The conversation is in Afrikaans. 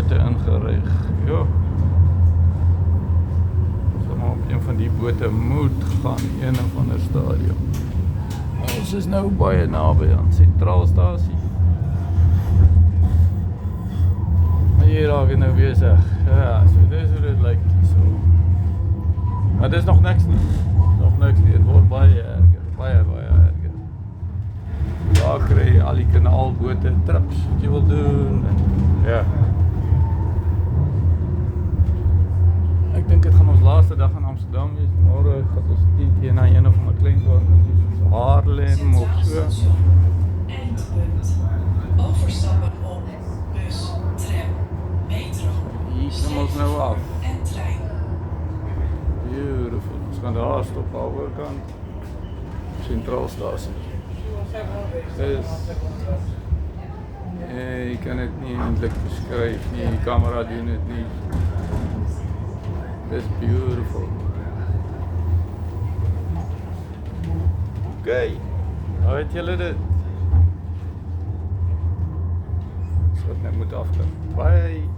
bote ingerig. Ja. Ons gaan maar op een van die bote moet gaan, een of ander stadium. Ons is nou baie naby aan Sentraalstasie. Maar hier raak ek nou bezig. Ja, so dis hoe dit lyk so. Maar dis nog niks nie. Nog niks nie, het word baie erger. Baie erger. Daar kry jy al die kanaalbote, trips wat jy wil doen. En, ja. Ek dink dit gaan ons laaste dag in Amsterdam wees. Môre gaan ons teen na een of ander klein dorp, soos Haarlem of so. Overstappen op bus, tram, metro. Hier kom ons nou af. En trein. Beautiful. Ons gaan daar stop aan die oorkant. Sentraalstasie. Dis jy kan dit nie eintlik beskryf nie. Die kamera doen dit nie. Dis beautiful. Okay. Nou het julle dit. So net moet afkom. Bye.